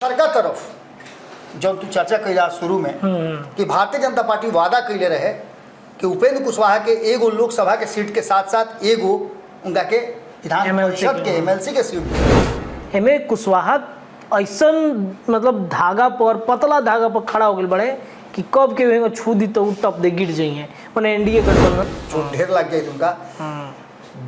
सरकार तरफ जब तू चर्चा कैला शुरू में कि भारतीय जनता पार्टी वादा कैले रहे कि उपेंद्र कुशवाहा के एगो लोकसभा के सीट के साथ साथ एगो उनका के विधान परिषद के एमएलसी के सीट हमें कुशवाहा ऐसा मतलब धागा पर पतला धागा पर खड़ा हो गए बड़े कि कब के छू दी तो टप दे गिर जाइए मैंने एनडीए गठबंधन जो ढेर लग जाए उनका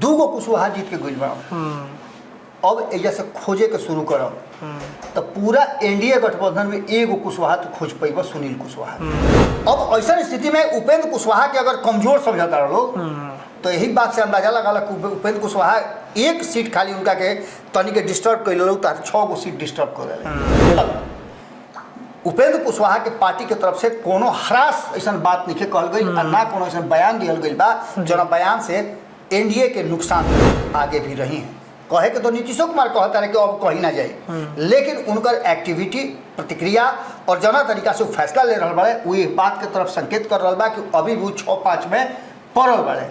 दूगो कुशवाहा जीत के गई बड़ा अब एजा से खोजे के शुरू करो तो पूरा एनडीए गठबंधन में एगो कुशवाहा तो खोज पैब सुनील कुशवाहा। अब ऐसा स्थिति में उपेंद्र कुशवाहा के अगर कमजोर समझता रहो तो यही बात से अंदाजा लगा कि उपेंद्र कुशवाहा एक सीट खाली उनका के तनी के डिस्टर्ब कर लो तो 6 गो सीट डिस्टर्ब कर ले। उपेंद्र कुशवाहा के पार्टी के तरफ से कोनो हरास ऐसा बात नहीं कहल गई और ना कोनो ऐसा बयान दिया गई बा जो बयान से एनडीए के नुकसान आगे भी रही हैं। कहे के तो नीतीशो कुमार कहता रहे कि अब कहीं ना जाए, लेकिन उनकर एक्टिविटी प्रतिक्रिया और जना तरीका से फैसला ले रहा बड़े वो बात के तरफ संकेत कर रहा बा कि अभी वो 6-5 में पड़ल बड़े।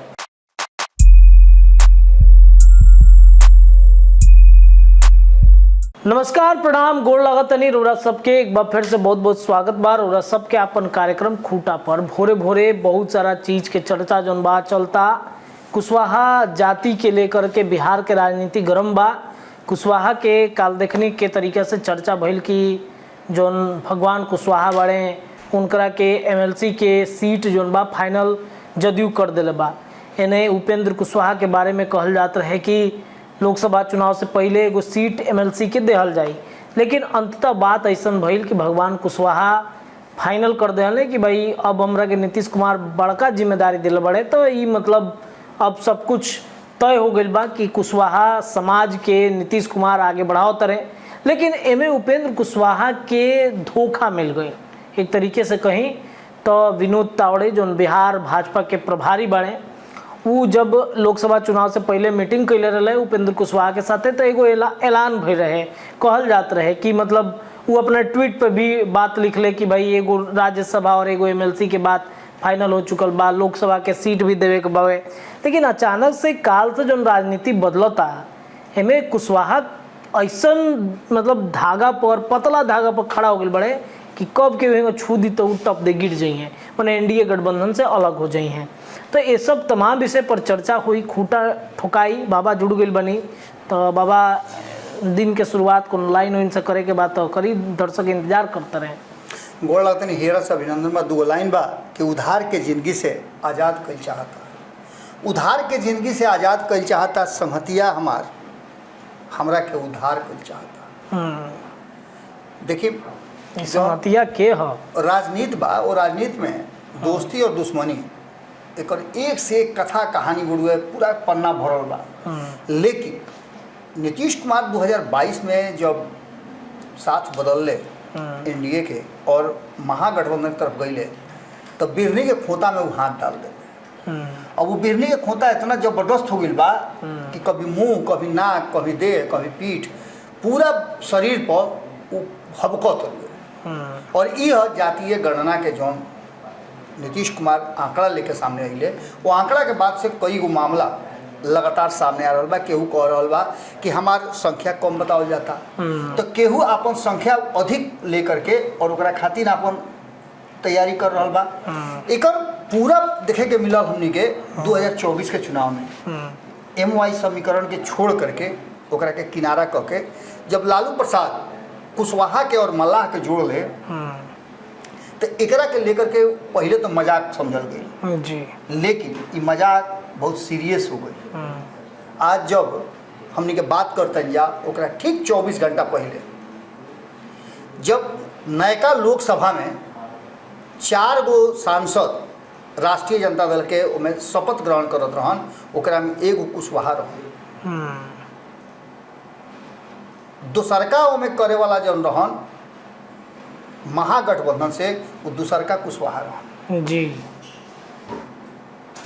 नमस्कार प्रणाम गोड़ लगतनी रोरा सबके एक बार फिर से बहुत बहुत स्वागत बा रोरा सबके अपन कार्यक्रम खूटा पर भोरे भोरे बहुत सारा चीज के चर्चा जौन बा चलता। कुशवाहा जाति के लेकर के बिहार के राजनीति गरम बा। कुशवाहा के काल देखने के तरीके से चर्चा भइल कि जौन भगवान कुशवाहा बड़े उनकरा के एमएलसी के सीट जौन बा फाइनल जदयू कर दिले बा। इन्हें उपेंद्र कुशवाहा के बारे में कहल जात रहे कि लोकसभा चुनाव से पहले एगो सीट एमएलसी के देहल जाई, लेकिन अंततः बात ऐसा भइल कि भगवान कुशवाहा फाइनल कर दिले कि भाई अब हमरा के नीतीश कुमार बड़का जिम्मेदारी दिले बड़े, तो ये मतलब अब सब कुछ तय हो गई बा कि कुशवाहा समाज के नीतीश कुमार आगे बढ़ाओ तरे। लेकिन एमे उपेंद्र कुशवाहा के धोखा मिल गई एक तरीके से कहीं तो। विनोद तावड़े जो बिहार भाजपा के प्रभारी बड़े वो जब लोकसभा चुनाव से पहले मीटिंग कैले रहे उपेंद्र कुशवाहा के साथे तो एगो ऐलान भई रहे, कहल जात रहे कि मतलब वो अपने ट्वीट पे भी बात लिख ले कि भाई एगो राज्यसभा और एगो एमएलसी के बात फाइनल हो चुकल बा, लोकसभा के सीट भी देवे के बावे। लेकिन अचानक से काल से जो राजनीति बदलता हमें कुशवाहा ऐसा मतलब धागा पर पतला धागा पर खड़ा हो गए बड़े कि कब के छू दी तो टप दे गिर जाइए मैंने एनडीए गठबंधन से अलग हो जाई हैं। तो ये सब तमाम विषय पर चर्चा हुई, खूटा ठुकाई बाबा जुड़ गई बनी। तो बाबा दिन के शुरुआत को लाइन वाइन से करे के बाद तो करीब दर्शक इंतजार करते रहे। गोड़ लगते नहीं हेरा से अभिनंदन बा। दूगो लाइन बा कि उधार के जिंदगी से आज़ाद कल चाहता, उधार के जिंदगी से आज़ाद कल चाहता, संहतिया हमरा के उधार कल चाहता। देखिए संहतिया के ह राजनीति बा और राजनीति में दोस्ती और दुश्मनी एक से एक कथा कहानी बुड़ुए पूरा पन्ना भरल बा। लेकिन नीतीश कुमार 2022 में जब साथ बदल ले एनडीए के और महागठबंधन की तरफ गई तो बिरनी के खोता में वो हाथ डाल दे। अब वो बिरनी के खोता इतना जबरदस्त हो गई बा कि कभी मुंह, कभी नाक, कभी देह, कभी पीठ, पूरा शरीर पर हबकत हो। और यह जातीय गणना के जौन नीतीश कुमार आंकड़ा लेके सामने आइले, वो आंकड़ा के बाद से कई गो मामला लगातार सामने आ रहा बा। केहू कह रहा बा कि हमार संख्या कम बतावल जाता, तो केहू अपन संख्या अधिक लेकर के और ओकरा खातिर अपन तैयारी कर रहा बा। एकर पूरा देखे के मिलल हमनी के 2024 के चुनाव में एमवाई समीकरण के छोड़ करके ओकरा के किनारा करके जब लालू प्रसाद कुशवाहा के और मल्लाह के जोड़ ले तो एकरा के लेकर के पहले तो मजाक समझल गई जी, लेकिन ये मजाक बहुत सीरियस हो गई। आज जब हमने के बात करते जा ओकरा ठीक 24 घंटा पहले जब नयका लोकसभा में 4 गो सांसद राष्ट्रीय जनता दल के उमें शपथ ग्रहण करत रहन, ओकरा में एगो कुशवाहा रहन। दूसरका उमें करे वाला जौन रहन महागठबंधन से वो दूसरका कुशवाहा रहन जी।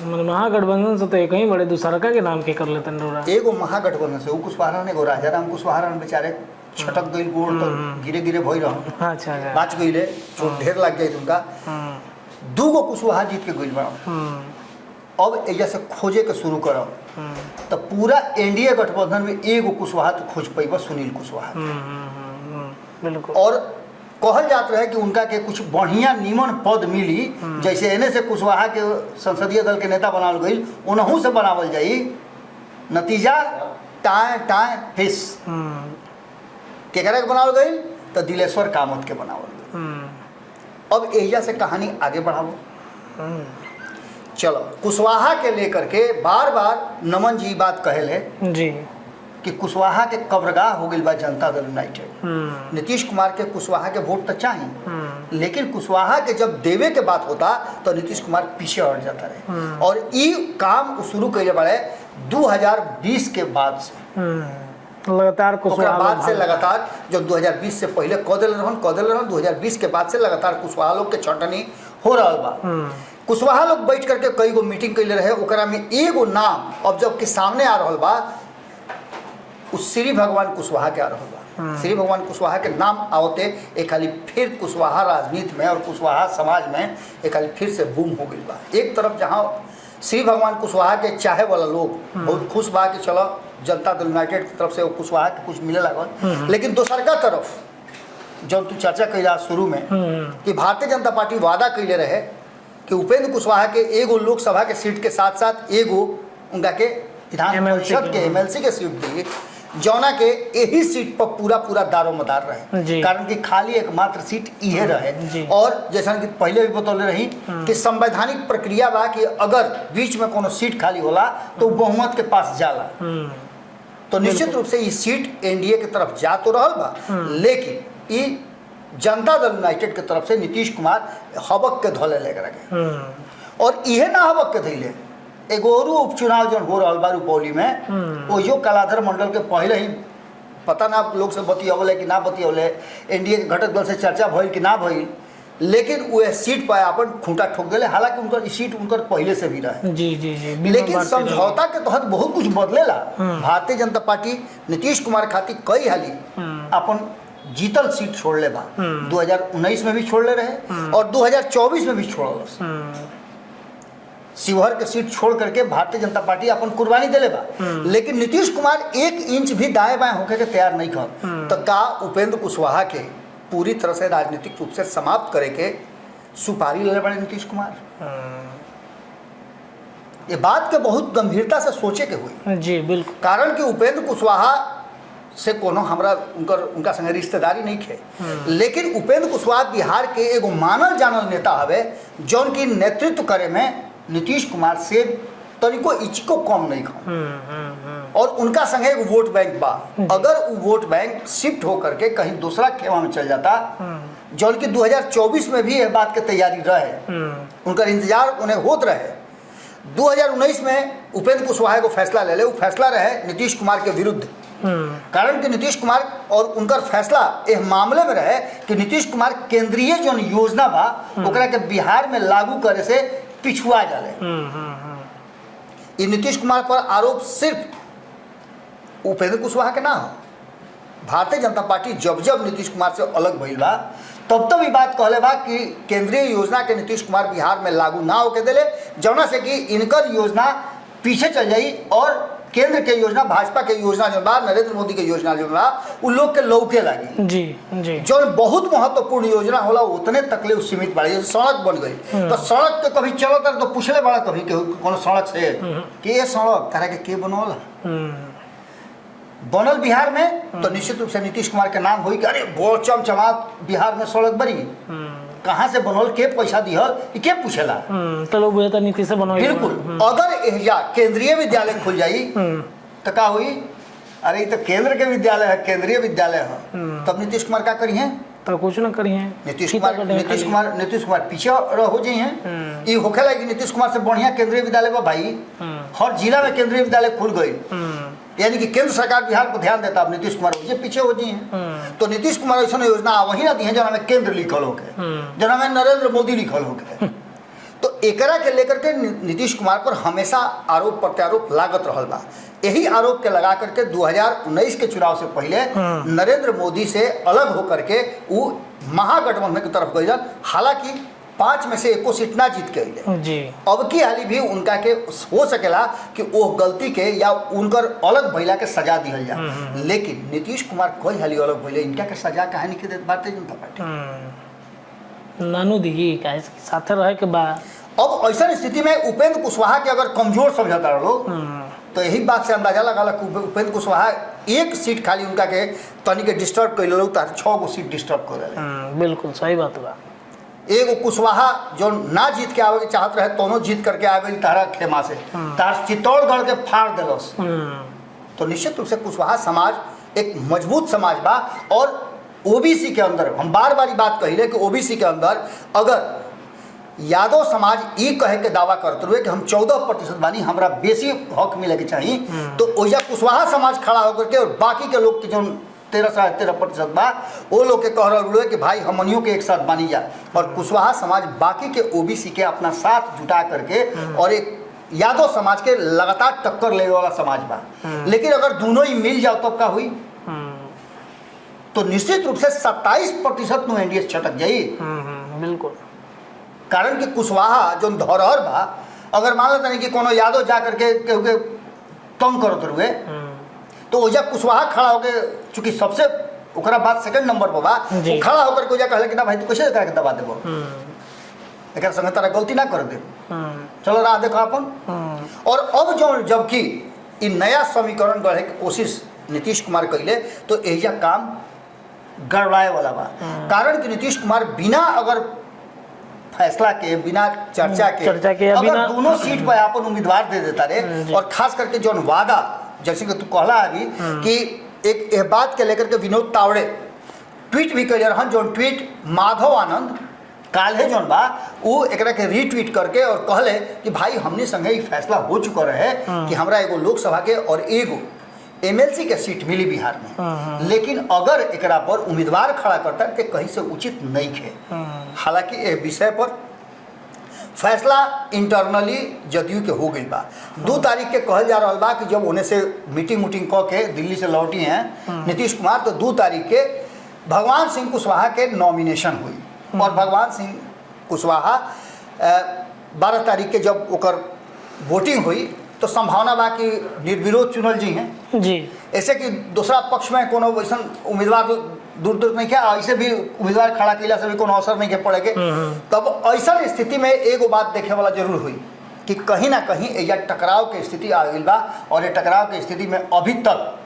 महागठबंधन से तो एक ही बड़े दूसरका के नाम के कर लेते हैं। एगो महागठबंधन से वो कुशवाहा ने एगो राजाराम कुशवाहा बेचारे छटक गई गोड़ तो गिरे गिरे भई रहन। अच्छा बाच गई चोट ढेर लग गई उनका। दूगो कुशवाहा जीत के गई बा। अब एजा से खोजे के शुरू करो तो पूरा एनडीए गठबंधन में एगो कुशवाहा तो खोज पैब सुनील कुशवाहा। बिल्कुल। और कहल जात रहे कि उनका के कुछ बढ़िया नीमन पद मिली, जैसे एने से कुशवाहा के संसदीय दल के नेता बनावल गई, उनहू से बनावल जाई। नतीजा टाए टाए फिस केकरा के बनावल गई, तो दिलेश्वर कामत के बनावल गई। अब एजा से कहानी आगे बढ़ाओ। चलो, कुशवाहा के लेकर के बार बार नमन जी बात कहेले जी कि कुशवाहा के कब्रगाह हो गई बा जनता दल यूनाइटेड। नीतीश कुमार के कुशवाहा के वोट तो चाहिए, लेकिन कुशवाहा के जब देवे के बात होता तो नीतीश कुमार पीछे हट जाता रहे। और ये काम शुरू कैले बड़े 2020 के बाद से, लगातार कुशवाहा बाद से लगातार, जब 2020 से पहले कदल रहन 2020 के बाद से लगातार कुशवाहा लोग के छटनी हो रहा बा। कुशवाहा लोग बैठ करके कई गो मीटिंग कैले रहे, ओकरा में एगो नाम अब जब के सामने आ रहा बा, उस श्री भगवान कुशवाहा के आ रहा बा। श्री भगवान कुशवाहा के नाम आवते एक खाली फिर कुशवाहा राजनीति में और कुशवाहा समाज में एक खाली फिर से बूम हो गई बा। एक तरफ जहाँ श्री भगवान कुशवाहा के चाहे वाला लोग बहुत खुश बा कि चलो जनता दल यूनाइटेड की तरफ से कुशवाहा के कुछ मिले लागल, लेकिन दोसरका तरफ जब तू चर्चा कैला शुरू में कि भारतीय जनता पार्टी वादा कैले रहे कि उपेंद्र कुशवाहा के एगो लोकसभा के सीट के साथ साथ एगो उनका के विधान परिषद के MLC के सीट दी, जौना के यही सीट पर पूरा दारोमदार रहे, कारण कि खाली एकमात्र सीट इहे रहे। और जैसा कि पहले भी बतौले रही कि संवैधानिक प्रक्रिया बा कि अगर बीच में कोनो सीट खाली होला तो बहुमत के पास जाला, तो निश्चित रूप से ये सीट NDA के तरफ जा तो रहल बा, लेकिन ये जनता दल यूनाइटेड के तरफ से नीतीश कुमार हबक के धोले ले गए। और इहे ना हबक के धैले, एगो और उपचुनाव जो हो रहा बा रुपौली में, वो जो कलाधर मंडल के पहले ही पता ना लोग से बतियौले कि ना बतियौले, NDA के घटक दल से चर्चा भइल कि ना भइल, लेकिन वह सीट पर अपन खूंटा ठोक दिले। हालांकि उनकर सीट उनकर पहले से भी रहे, जी लेकिन समझौता के तहत बहुत कुछ बदलेला। भारतीय जनता पार्टी नीतीश कुमार खातिर कई हाली अपन जीतल सीट छोड़ ले बा। 2019 में भी छोड़ ले रहे और 2024 में भी छोड़ल। शिवहर के सीट छोड़ करके भारतीय जनता पार्टी अपन कुर्बानी दिले बा, लेकिन नीतीश कुमार 1 इंच भी दाएं बाएं होके के तैयार नहीं कर। तो का उपेंद्र कुशवाहा के पूरी तरह से राजनीतिक रूप से समाप्त करे के सुपारी ले बड़े नीतीश कुमार? ये बात के बहुत गंभीरता से सोचे के हुई। जी बिल्कुल, कारण कि उपेंद्र कुशवाहा से कोनो हमरा उनका संगे रिश्तेदारी नहीं खे, लेकिन उपेंद्र कुशवाहा बिहार के एगो मानल जानल नेता हवे, जौन की नेतृत्व करे में नीतीश कुमार से तनिको इचको कम नहीं खा। और उनका संगे एगो वोट बैंक बा, अगर वो वोट बैंक शिफ्ट होकर के कहीं दूसरा खेमा में चल जाता, जौन की 2024 में भी यह बात के तैयारी रहे, उनका इंतजार उन्हें होत रहे। 2019 में उपेंद्र कुशवाहा को फैसला ले ले, वो फैसला रहे नीतीश कुमार के विरुद्ध, कारण कि नीतीश कुमार और उनका फैसला इस मामले में रहे कि नीतीश कुमार केंद्रीय जो योजना बा ओकरा के बिहार में लागू करे से पिछुआ जाले। ये नीतीश कुमार पर आरोप सिर्फ उपेंद्र कुशवाहा के ना हो, भारतीय जनता पार्टी जब जब नीतीश कुमार से अलग भइल बा तब तब ये बात कहले बा कि केंद्रीय योजना के नीतीश कुमार बिहार में लागू ना होके दिले, जौना से कि इनकर योजना पीछे चल जाई और केंद्र के योजना, भाजपा के योजना जो बा, नरेंद्र मोदी के योजना जो बा, उन लोग के लौके लागी। जी जो बहुत महत्वपूर्ण योजना होला उतने तकले सीमित बाड़ी। जैसे सड़क बन गई तो सड़क के कभी चलो तर तो पूछले बड़ा कभी कोनो सड़क से कि ये सड़क तरह के बनौला बनल बिहार में, तो निश्चित रूप से नीतीश कुमार के नाम हुई कि अरे बहुत चमचमात बिहार में सड़क बनी, कहाँ से बनल, के पैसा दिहल, के पूछेला। तो लोग बुझे नीति से बनवाई। बिल्कुल, अगर एहिजा केंद्रीय विद्यालय खुल जाई तो का हुई, अरे ये तो केंद्र के विद्यालय है, केंद्रीय विद्यालय है, तब नीतीश कुमार क्या करी हैं? तो कुछ ना करी हैं। नीतीश कुमार पीछे हो जाई हैं। ये होखेला कि नीतीश कुमार से बढ़िया केंद्रीय विद्यालय बा भाई, हर जिला में केंद्रीय विद्यालय खुल गई, यानी कि केंद्र सरकार बिहार को ध्यान देता, अब नीतीश कुमार ये पीछे हो जी हैं। तो नीतीश कुमार ऐसा योजना वही ना दी है जना में केंद्र लिखल होके, जना में नरेंद्र मोदी लिखल होके। तो एकरा के लेकर के नीतीश कुमार पर हमेशा आरोप प्रत्यारोप लागत रहल बा। यही आरोप के लगा करके 2019 के चुनाव से पहले नरेंद्र मोदी से अलग होकर के वो महागठबंधन की तरफ गई। हालांकि 5 में से एको सीट ना जीत के अइले। जी अब की हाली भी उनका के हो सकेला कि वो गलती के या उनकर अलग भइला के सजा दिहल जा, लेकिन नीतीश कुमार कोई हाली अलग भइले, इनका के सजा काहे नहीं के देत भारतीय जनता पार्टी। नानू दी काहे साथे रहे के बा। अब ऐसा स्थिति में उपेंद्र कुशवाहा के अगर कमजोर समझता रहो तो यही बात से अंदाजा लगा कि उपेंद्र कुशवाहा एक सीट खाली उनका के तनी के डिस्टर्ब कर लो, 6 गो सीट डिस्टर्ब कर ले। बिल्कुल सही बात बा। एगो कुशवाहा जो ना जीत के आवे के चाहत रहे, दोनों जीत करके आ गई तारा खेमा से, तार चित्तौड़गढ़ के फाड़ दिलस। तो निश्चित रूप से कुशवाहा समाज एक मजबूत समाज बा। और ओबीसी के अंदर हम बार बार बात कही कि ओबीसी के अंदर अगर यादव समाज ये कहे के दावा करते हुए कि हम 14% बानी, हमरा बेसी हक मिले के चाहिए, तो ओइजा कुशवाहा समाज खड़ा होकर के और बाकी के लोग के जो 13-13.5% बा वो लोग के कह रहा है कि भाई हमनियों के एक साथ बानी जा। और कुशवाहा समाज बाकी के ओबीसी के अपना साथ जुटा करके और एक यादव समाज के लगातार टक्कर लेने वाला समाज बा। लेकिन अगर दोनों ही मिल जाओ तब का हुई, तो निश्चित रूप से 27% नु एनडीए छटक जाई। बिल्कुल, कारण कि कुशवाहा जो धरोहर बा, अगर मान लेते नहीं कि कोनो यादव जा करके केहू के तंग करत रुए, तो ओजा कुशवाहा खड़ा होके, चूंकि सबसे ओकरा बाद सेकंड नंबर पर बा, वो खड़ा होकर के ओजा कहले कि ना भाई तू कैसे एकरा के दबा देबो, एकरा संगे तारा गलती ना कर दे, चलो राह देखो अपन। और अब जो जबकि इ नया समीकरण गढ़े के कोशिश नीतीश कुमार कैले, तो एजा काम गड़बड़ाए वाला बा। कारण कि नीतीश कुमार बिना अगर फैसला के, बिना चर्चा के अगर दोनों सीट पर अपन उम्मीदवार दे देता रे, और खास करके जो वादा जैसे कि तू कहला अभी कि एक बात के लेकर के विनोद तावड़े ट्वीट भी कैले रहन, जो ट्वीट माधव आनंद काल्हे जौन बा वो एकरा के रीट्वीट करके और कहले कि भाई हमने संगे ही फैसला हो चुका रहे कि हमरा एगो लोकसभा के और एगो एमएलसी के सीट मिली बिहार में, लेकिन अगर एकरा पर उम्मीदवार खड़ा करता तो कहीं से उचित नहीं थे। हालांकि यह विषय पर फैसला इंटरनली जदयू के हो गई बा। 2 तारीख के कहल जा रहा बा कि जब उन्हें से मीटिंग क के दिल्ली से लौटी हैं नीतीश कुमार, तो 2 तारीख के भगवान सिंह कुशवाहा के नॉमिनेशन हुई। और भगवान सिंह कुशवाहा 12 तारीख के जब ओकर वोटिंग हुई तो संभावना बा कि निर्विरोध चुनल जी हैं जी। ऐसे कि दूसरा पक्ष में कोनो वैसा उम्मीदवार दूर दूर नहीं क्या, ऐसे भी उम्मीदवार खड़ा किला से भी कोनो असर नहीं के पड़ेगे। तब ऐसा स्थिति में एगो बात देखे वाला जरूर हुई कि कहीं ना कहीं एजा टकराव के स्थिति आ गई बा। और ये टकराव की स्थिति में अभी तक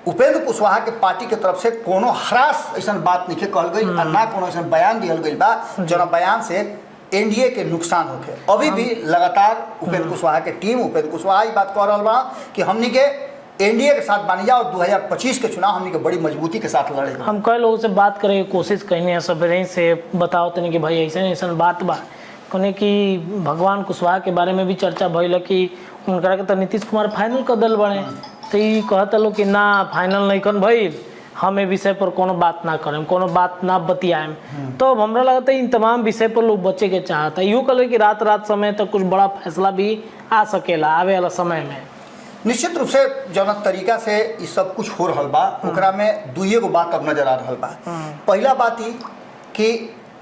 उपेंद्र कुशवाहा के पार्टी के तरफ से कोनो हरास ऐसा बात नहीं कहल गई और ना कोनो ऐसा बयान दिहल गई बा जो बयान से एनडीए के नुकसान होके। अभी भी लगातार उपेंद्र कुशवाहा के टीम, उपेंद्र कुशवाहा ही बात कह रहा बा कि हमनी के एनडीए के साथ बानी जा और 2025 के चुनाव हमनी के बड़ी मजबूती के साथ लड़ेगा। हम कई लोगों से बात करे कोशिश कहने सबरे से बताओ तनी कि भाई ऐसा ऐसा बात बा, कहने कि भगवान कुशवाहा के बारे में भी चर्चा भइल कि उनकरा के तो नीतीश कुमार फाइनल कर दल बने, तो ये कहता लोग कि ना फाइनल नहीं कन भाई, हम ए विषय पर कोनो बात ना करें, कोनो बात ना बतियाएं। तो अब हमरा लगता है इन तमाम विषय पर लोग बचे के चाहता है। यूँ कहले कि रात समय तक कुछ बड़ा फैसला भी आ सकेला आवे वाला समय में। निश्चित रूप से जौन तरीका से ये सब कुछ हो रहा बा, ओकरा में 2 बात अब नजर आ रहा बा। पहला बात ही कि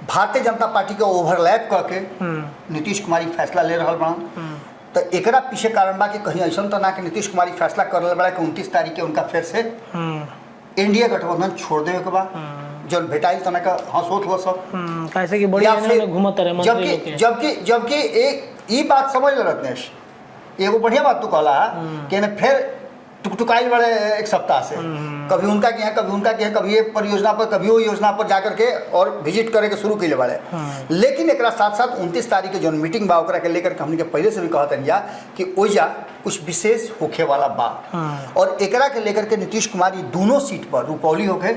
भारतीय जनता पार्टी के ओवरलैप करके नीतीश कुमार फैसला ले रहा बा। तो एकरा पीछे कारण बा कि कहीं ऐसा तो ना कि नीतीश कुमार फैसला कर रहा बा कि 29 तारीख के उनका फिर से इंडिया गठबंधन छोड़ देवे के बा, जब भेटाइल तना का हंसोत हो सब कैसे कि बड़ी घूमत रहे मंत्री लोग के। जबकि एक ई बात समझ ले रत्नेश, एगो बढ़िया बात तू कहला कि ने फिर टुकटुकाइल बड़े एक सप्ताह से, कभी उनका के यहाँ, कभी उनका के यहाँ, कभी ये परियोजना पर, कभी वो योजना पर जाकर के और विजिट करे के शुरू कैले बड़े। लेकिन एक साथ साथ 29 तारीख के जो मीटिंग बा ओकरा के लेकर हमने के पहले से भी कहते हैं कि ओइजा कुछ विशेष होखे वाला बा। और एकरा के लेकर के नीतीश कुमार ये दोनों सीट पर, रुपौली होके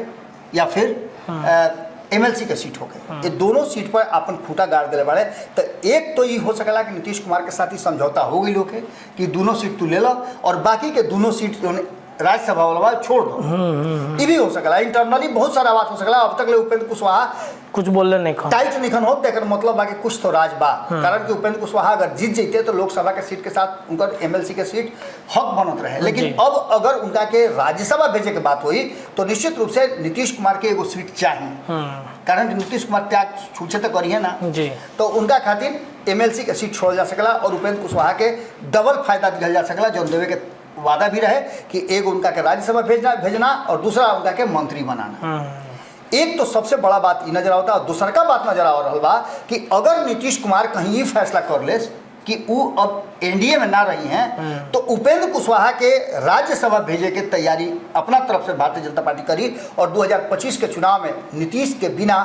या फिर एमएलसी के सीट हो गए, ये दोनों सीट पर अपन खूटा गाड़ दिले बड़े। तो एक तो ये हो सकेला कि नीतीश कुमार के साथ ही समझौता हो गई लोग कि दोनों सीट तू ले लो और बाकी के दोनों सीट राज्यसभा वाला छोड़ दो। ये भी हो सकेला। इंटरनली बहुत सारा बात हो सकेला। अब तक ले उपेंद्र कुशवाहा कुछ बोलले नहीं खा टाइट निखन हो तेकर मतलब बा कि कुछ तो राज बा। कारण कि उपेंद्र कुशवाहा अगर जीत जैते तो लोकसभा के सीट के साथ उनकर एमएलसी के सीट हक बनत रहे, लेकिन जी। अब अगर उनका के राज्यसभा भेजे के बात हुई तो निश्चित रूप से नीतीश कुमार के एगो सीट चाहिए। कारण कि नीतीश कुमार त्याग छूछे तो करिए ना जी। तो उनका खातिर एमएलसी के सीट छोड़ जा सकला और उपेंद्र कुशवाहा के डबल फायदा दिया जा सकला, जो देवे के वादा भी रहे कि एक उनका के राज्यसभा भेजना और दूसरा उनका के मंत्री बनाना। एक तो सबसे बड़ा बात ये नजर आता है, और दूसरा का बात नजर आ रहा बा कि अगर नीतीश कुमार कहीं ये फैसला कर ले कि वो अब एनडीए में ना रही हैं तो उपेंद्र कुशवाहा के राज्यसभा भेजे के तैयारी अपना तरफ से भारतीय जनता पार्टी करी और 2025 के चुनाव में नीतीश के बिना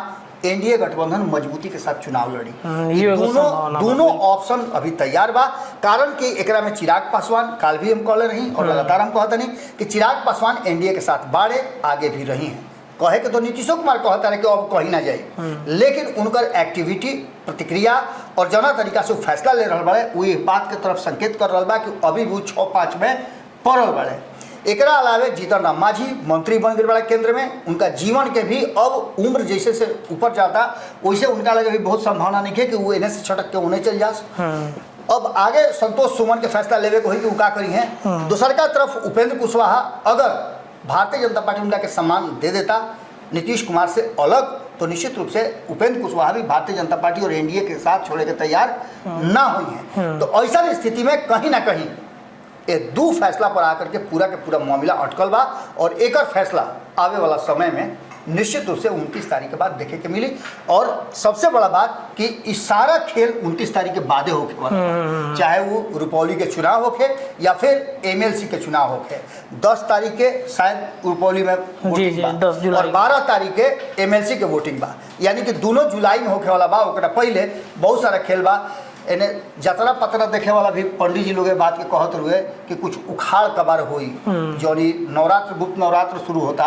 एनडीए गठबंधन मजबूती के साथ चुनाव लड़ी। ये दोनों ऑप्शन अभी तैयार बा। कारण कि एकरा में चिराग पासवान काल भी हम कहले रही और लगातार हम कहते नहीं कि चिराग पासवान एनडीए के साथ बाड़े आगे भी रही हैं। कहे के तो नीतीशो कुमार कहता रहे कि अब कहीं ना जाए, लेकिन उनकर एक्टिविटी प्रतिक्रिया और जना तरीका से फैसला ले रहा बड़े वो बात के तरफ संकेत कर रहा बा कि अभी वो 6-5 में पड़ल बड़े। एकरा अलावे जीतन राम मांझी मंत्री बन गए बड़े केंद्र में, उनका जीवन के भी अब उम्र जैसे से ऊपर जाता वैसे उनका लगे भी बहुत संभावना नहीं है कि वो इन्हें से छटक के उन्हें चल जा। अब आगे संतोष सुमन के फैसला लेवे को ही कि वो का करी है। दूसर का तरफ उपेंद्र कुशवाहा अगर भारतीय जनता पार्टी उनका के सम्मान दे देता नीतीश कुमार से अलग तो निश्चित रूप से उपेंद्र कुशवाहा भी भारतीय जनता पार्टी और एनडीए के साथ छोड़े के तैयार ना हुई हैं। तो ऐसा स्थिति में कहीं ना कहीं ये दो फैसला पर आकर के पूरा मामला अटकल बा और एक फैसला आवे वाला समय में निश्चित रूप से 29 तारीख के बाद देखे के मिली। और सबसे बड़ा बात कि इस सारा खेल 29 तारीख के बादे होके वाला, चाहे वो रुपौली के चुनाव होके या फिर एमएलसी के चुनाव होके। 10 तारीख के शायद रुपौली में वोटिंग बा 10 जुलाई और 12 तारीख के एमएलसी के वोटिंग बा, यानी कि दोनों जुलाई में होके वाला बा। ओकरा पहले बहुत सारा खेल बा। एने जतरा पतरा देखे वाला भी पंडित जी लोग बात के कहत हुए कि कुछ उखाड़ कबार हुई जौनी नवरात्र गुप्त नवरात्र शुरू होता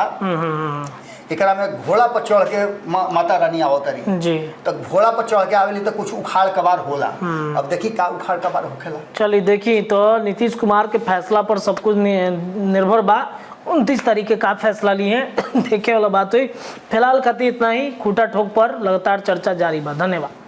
एकरा में घोड़ा पर चढ़ के माता रानी आवत रही जी, तो घोड़ा पर चढ़ के आवेली तो कुछ उखाड़ कबार होला। अब देखी का उखाड़ कबार होखेला। चलिए देखिए तो नीतीश कुमार के फैसला पर सब कुछ निर्भर बा। 29 तारीख के का फैसला लिए हैं देखे वाला बात हुई। फिलहाल खातिर इतना ही। खूटा ठोक पर लगातार चर्चा जारी बा। धन्यवाद।